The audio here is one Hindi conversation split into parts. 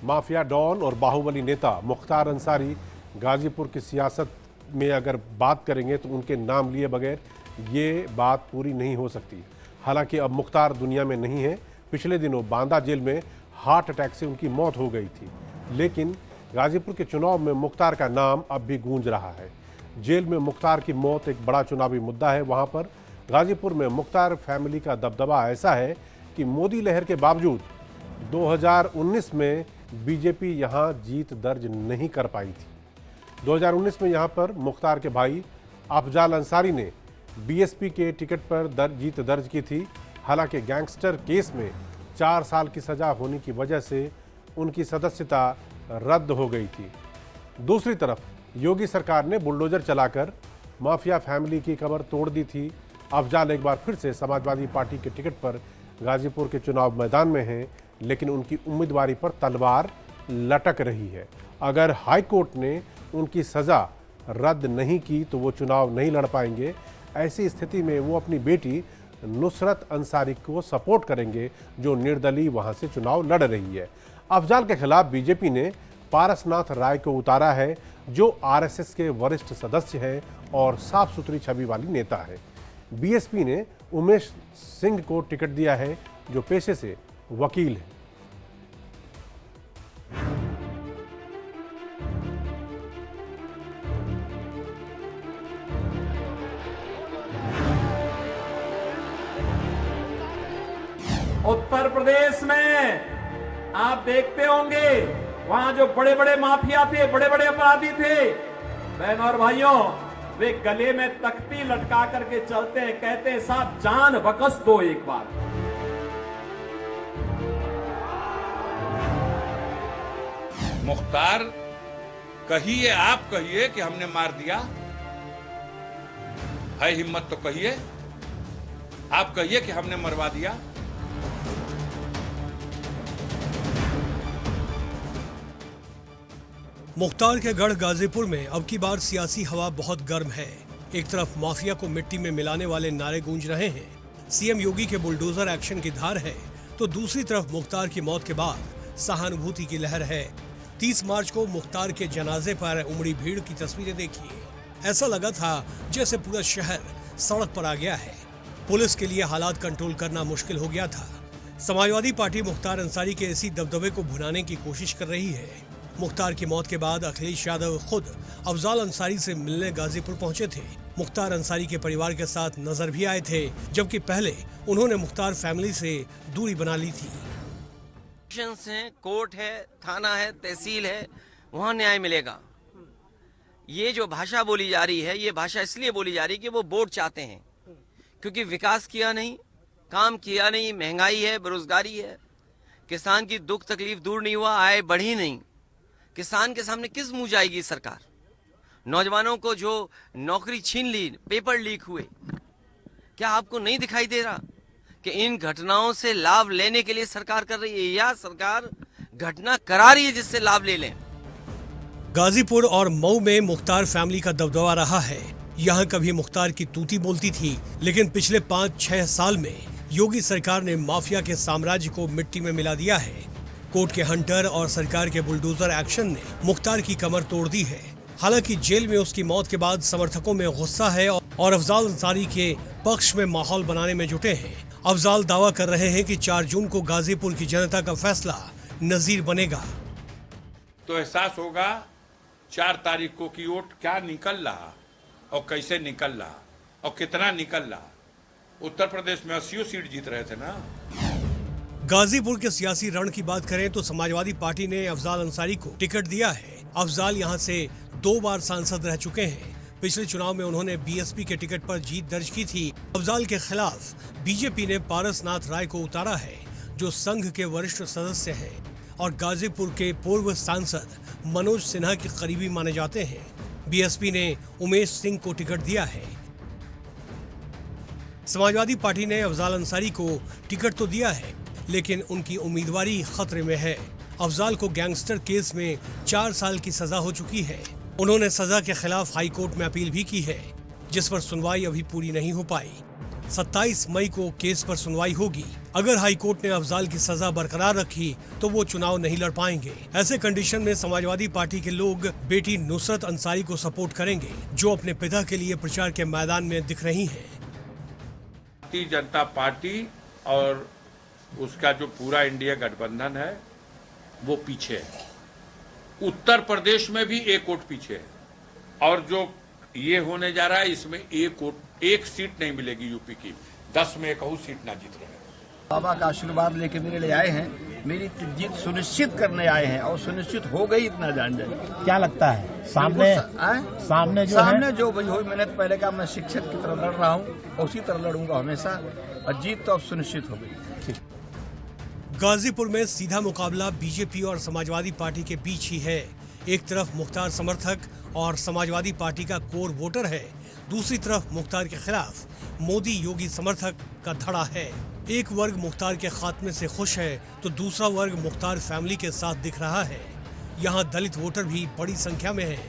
माफिया डॉन और बाहुबली नेता मुख्तार अंसारी गाजीपुर की सियासत में अगर बात करेंगे तो उनके नाम लिए बगैर ये बात पूरी नहीं हो सकती। हालांकि अब मुख्तार दुनिया में नहीं है। पिछले दिनों बांदा जेल में हार्ट अटैक से उनकी मौत हो गई थी, लेकिन गाजीपुर के चुनाव में मुख्तार का नाम अब भी गूंज रहा है। जेल में मुख्तार की मौत एक बड़ा चुनावी मुद्दा है। वहां पर गाजीपुर में मुख्तार फैमिली का दबदबा ऐसा है कि मोदी लहर के बावजूद 2019 में बीजेपी यहां जीत दर्ज नहीं कर पाई थी। 2019 में यहां पर मुख्तार के भाई अफजाल अंसारी ने बीएसपी के टिकट पर जीत दर्ज की थी। हालांकि गैंगस्टर केस में 4 साल की सजा होने की वजह से उनकी सदस्यता रद्द हो गई थी। दूसरी तरफ योगी सरकार ने बुलडोजर चलाकर माफिया फैमिली की कमर तोड़ दी थी। अफजाल एक बार फिर से समाजवादी पार्टी के टिकट पर गाजीपुर के चुनाव मैदान में हैं, लेकिन उनकी उम्मीदवारी पर तलवार लटक रही है। अगर हाई कोर्ट ने उनकी सज़ा रद्द नहीं की तो वो चुनाव नहीं लड़ पाएंगे। ऐसी स्थिति में वो अपनी बेटी नुसरत अंसारी को सपोर्ट करेंगे, जो निर्दलीय वहां से चुनाव लड़ रही है। अफजाल के खिलाफ बीजेपी ने पारसनाथ राय को उतारा है, जो आरएसएस के वरिष्ठ सदस्य हैं और साफ सुथरी छवि वाली नेता है। बीएसपी ने उमेश सिंह को टिकट दिया है, जो पेशे से वकील है। उत्तर प्रदेश में आप देखते होंगे, वहां जो बड़े बड़े माफिया थे, बड़े बड़े अपराधी थे, बहन और भाइयों, वे गले में तख्ती लटका करके चलते हैं, कहते हैं साहब जान बकस दो एक बार। मुख्तार कहिए, आप कहिए कि हमने मार दिया है, हिम्मत तो कहिए, आप कहिए कि हमने मरवा दिया। मुख्तार के गढ़ गाजीपुर में अब की बार सियासी हवा बहुत गर्म है। एक तरफ माफिया को मिट्टी में मिलाने वाले नारे गूंज रहे हैं, सीएम योगी के बुलडोजर एक्शन की धार है, तो दूसरी तरफ मुख्तार की मौत के बाद सहानुभूति की लहर है। 30 मार्च को मुख्तार के जनाजे पर उमड़ी भीड़ की तस्वीरें देखिए। ऐसा लगा था जैसे पूरा शहर सड़क पर आ गया है। पुलिस के लिए हालात कंट्रोल करना मुश्किल हो गया था। समाजवादी पार्टी मुख्तार अंसारी के इसी दबदबे को भुनाने की कोशिश कर रही है। मुख्तार की मौत के बाद अखिलेश यादव खुद अफजाल अंसारी से मिलने गाजीपुर पहुंचे थे। मुख्तार अंसारी के परिवार के साथ नजर भी आए थे, जबकि पहले उन्होंने मुख्तार फैमिली से दूरी बना ली थी। है, कोर्ट है, थाना है, तहसील है, वहाँ न्याय मिलेगा। ये जो भाषा बोली जा रही है, ये भाषा इसलिए बोली जा रही है कि वो वोट चाहते हैं, क्योंकि विकास किया नहीं, काम किया नहीं, महंगाई है, बेरोजगारी है, किसान की दुख तकलीफ दूर नहीं हुआ, आय बढ़ी नहीं। किसान के सामने किस मुंह जाएगी सरकार? नौजवानों को जो नौकरी छीन ली, पेपर लीक हुए, क्या आपको नहीं दिखाई दे रहा कि इन घटनाओं से लाभ लेने के लिए सरकार कर रही है, या सरकार घटना करा रही है जिससे लाभ ले लें? गाजीपुर और मऊ में मुख्तार फैमिली का दबदबा रहा है। यहाँ कभी मुख्तार की तूती बोलती थी, लेकिन पिछले 5-6 साल में योगी सरकार ने माफिया के साम्राज्य को मिट्टी में मिला दिया है। कोर्ट के हंटर और सरकार के बुलडोजर एक्शन ने मुख्तार की कमर तोड़ दी है। हालांकि जेल में उसकी मौत के बाद समर्थकों में गुस्सा है और अफजाल अंसारी के पक्ष में माहौल बनाने में जुटे हैं। अफजाल दावा कर रहे हैं कि 4 जून को गाजीपुर की जनता का फैसला नजीर बनेगा। तो एहसास होगा 4 तारीख को की वोट क्या निकल रहा और कैसे निकल रहा और कितना निकल रहा। उत्तर प्रदेश में 80 सीट जीत रहे थे ना। गाजीपुर के सियासी रण की बात करें तो समाजवादी पार्टी ने अफजाल अंसारी को टिकट दिया है। अफजाल यहां से 2 बार सांसद रह चुके हैं। पिछले चुनाव में उन्होंने बीएसपी के टिकट पर जीत दर्ज की थी। अफजाल के खिलाफ बीजेपी ने पारसनाथ राय को उतारा है, जो संघ के वरिष्ठ सदस्य हैं और गाजीपुर के पूर्व सांसद मनोज सिन्हा के करीबी माने जाते हैं। बीएसपी ने उमेश सिंह को टिकट दिया है। समाजवादी पार्टी ने अफजाल अंसारी को टिकट तो दिया है, लेकिन उनकी उम्मीदवारी खतरे में है। अफजाल को गैंगस्टर केस में 4 साल की सजा हो चुकी है। उन्होंने सजा के खिलाफ हाई कोर्ट में अपील भी की है, जिस पर सुनवाई अभी पूरी नहीं हो पाई। 27 मई को केस पर सुनवाई होगी। अगर हाई कोर्ट ने अफजाल की सजा बरकरार रखी तो वो चुनाव नहीं लड़ पाएंगे। ऐसे कंडीशन में समाजवादी पार्टी के लोग बेटी नुसरत अंसारी को सपोर्ट करेंगे, जो अपने पिता के लिए प्रचार के मैदान में दिख रही हैं। भारतीय जनता पार्टी और उसका जो पूरा इंडिया गठबंधन है वो पीछे है। उत्तर प्रदेश में भी एक वोट पीछे है और जो ये होने जा रहा है इसमें एक सीट नहीं मिलेगी यूपी की। 10 में एक सीट ना जीत रहे हैं। बाबा का आशीर्वाद लेके मेरे लिए आए हैं, मेरी जीत सुनिश्चित करने आए हैं और सुनिश्चित हो गई, इतना जान जाए। क्या लगता है सामने जो वही हुई, मैंने पहले कहा मैं शिक्षक की तरह लड़ रहा हूँ, उसी तरह लड़ूंगा हमेशा, और जीत तो अब सुनिश्चित हो गई। गाजीपुर में सीधा मुकाबला बीजेपी और समाजवादी पार्टी के बीच ही है। एक तरफ मुख्तार समर्थक और समाजवादी पार्टी का कोर वोटर है, दूसरी तरफ मुख्तार के खिलाफ मोदी योगी समर्थक का धड़ा है। एक वर्ग मुख्तार के खात्मे से खुश है तो दूसरा वर्ग मुख्तार फैमिली के साथ दिख रहा है। यहाँ दलित वोटर भी बड़ी संख्या में है।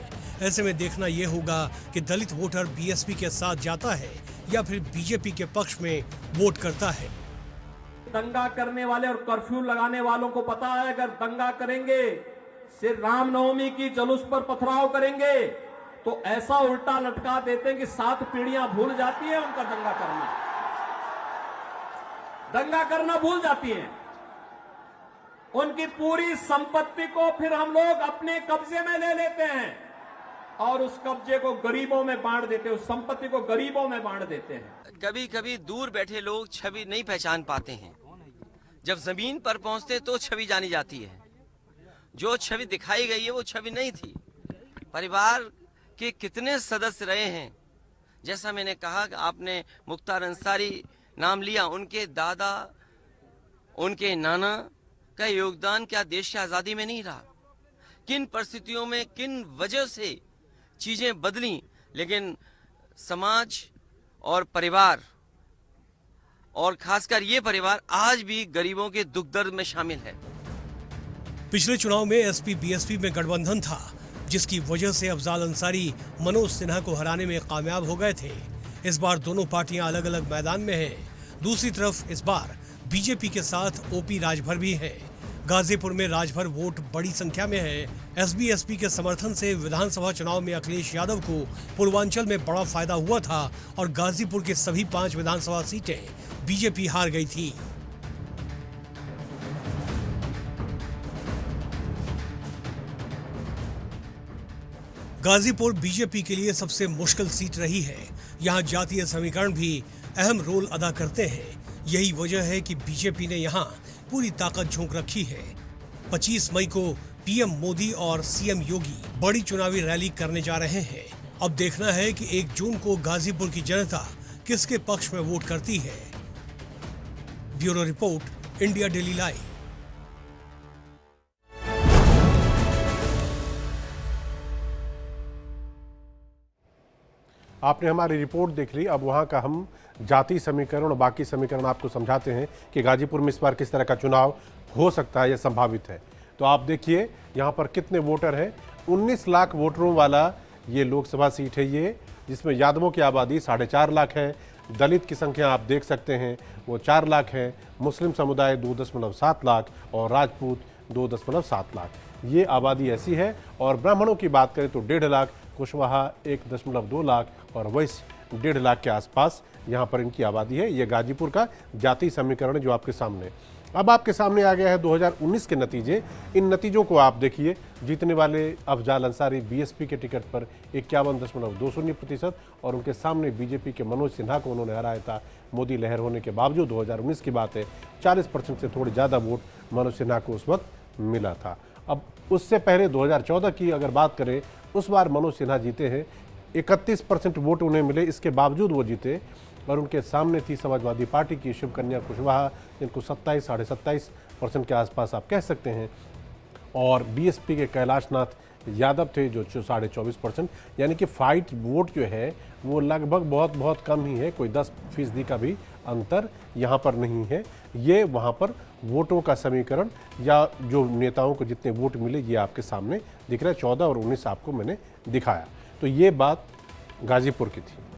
ऐसे में देखना यह होगा कि दलित वोटर बीएसपी के साथ जाता है या फिर बीजेपी के पक्ष में वोट करता है। दंगा करने वाले और कर्फ्यू लगाने वालों को पता है, अगर दंगा करेंगे, सिर्फ रामनवमी की जुलूस पर पथराव करेंगे तो ऐसा उल्टा लटका देते हैं कि 7 पीढ़ियां भूल जाती है उनका दंगा करना भूल जाती हैं। उनकी पूरी संपत्ति को फिर हम लोग अपने कब्जे में ले लेते हैं और उस कब्जे को गरीबों में बांट देते हैं, उस संपत्ति को गरीबों में बांट देते हैं। कभी कभी दूर बैठे लोग छवि नहीं पहचान पाते हैं, जब जमीन पर पहुंचते तो छवि जानी जाती है। जो छवि दिखाई गई है वो छवि नहीं थी। परिवार के कितने सदस्य रहे हैं, जैसा मैंने कहा कि आपने मुख्तार अंसारी नाम लिया, उनके दादा उनके नाना का योगदान क्या देश की आज़ादी में नहीं रहा? किन परिस्थितियों में किन वजह से चीज़ें बदली, लेकिन समाज और परिवार और खासकर ये परिवार आज भी गरीबों के दुख दर्द में शामिल है। पिछले चुनाव में एसपी बीएसपी में गठबंधन था, जिसकी वजह से अफजाल अंसारी मनोज सिन्हा को हराने में कामयाब हो गए थे। इस बार दोनों पार्टियां अलग अलग मैदान में हैं। दूसरी तरफ इस बार बीजेपी के साथ ओपी राजभर भी है। गाजीपुर में राजभर वोट बड़ी संख्या में है। एसबीएसपी के समर्थन से विधानसभा चुनाव में अखिलेश यादव को पूर्वांचल में बड़ा फायदा हुआ था और गाजीपुर के सभी 5 विधानसभा सीटें बीजेपी हार गई थी। गाजीपुर बीजेपी के लिए सबसे मुश्किल सीट रही है। यहाँ जातीय समीकरण भी अहम रोल अदा करते हैं। यही वजह है कि बीजेपी ने यहाँ पूरी ताकत झोंक रखी है। 25 मई को पीएम मोदी और सीएम योगी बड़ी चुनावी रैली करने जा रहे हैं। अब देखना है कि 1 जून को गाजीपुर की जनता किसके पक्ष में वोट करती है। Bureau report, India daily live. आपने हमारी रिपोर्ट देख ली। अब वहाँ का हम जाति समीकरण और बाकी समीकरण आपको समझाते हैं कि गाजीपुर में इस बार किस तरह का चुनाव हो सकता है या संभावित है। तो आप देखिए यहाँ पर कितने वोटर हैं। 19 लाख वोटरों वाला ये लोकसभा सीट है ये, जिसमें यादवों की आबादी 4.5 लाख है। दलित की संख्या आप देख सकते हैं वो 4 लाख है। मुस्लिम समुदाय 2.7 लाख और राजपूत 2.7 लाख। ये आबादी ऐसी है। और ब्राह्मणों की बात करें तो 1.5 लाख, कुशवाहा 1.2 लाख और वैश्य 1.5 लाख के आसपास यहाँ पर इनकी आबादी है। ये गाजीपुर का जाति समीकरण जो आपके सामने। अब आपके सामने आ गया है 2019 के नतीजे। इन नतीजों को आप देखिए। जीतने वाले अफजाल अंसारी बीएसपी के टिकट पर 51.20% और उनके सामने बीजेपी के मनोज सिन्हा को उन्होंने हराया था। मोदी लहर होने के बावजूद 2019 की बात है, 40% से थोड़ी ज़्यादा वोट मनोज सिन्हा को उस वक्त मिला था। अब उससे पहले 2014 की अगर बात करें, उस बार मनोज सिन्हा जीते हैं, 31% वोट उन्हें मिले। इसके बावजूद वो जीते और उनके सामने थी समाजवादी पार्टी की शिवकन्या कुशवाहा, जिनको 27 साढ़े 27% के आसपास आप कह सकते हैं, और बीएसपी के कैलाशनाथ यादव थे जो 24.5%। यानी कि फाइट वोट जो है वो लगभग बहुत कम ही है। कोई 10% का भी अंतर यहाँ पर नहीं है। ये वहाँ पर वोटों का समीकरण या जो नेताओं को जितने वोट मिले ये आपके सामने दिख रहा है। 14 और 19 आपको मैंने दिखाया। तो ये बात गाजीपुर की थी।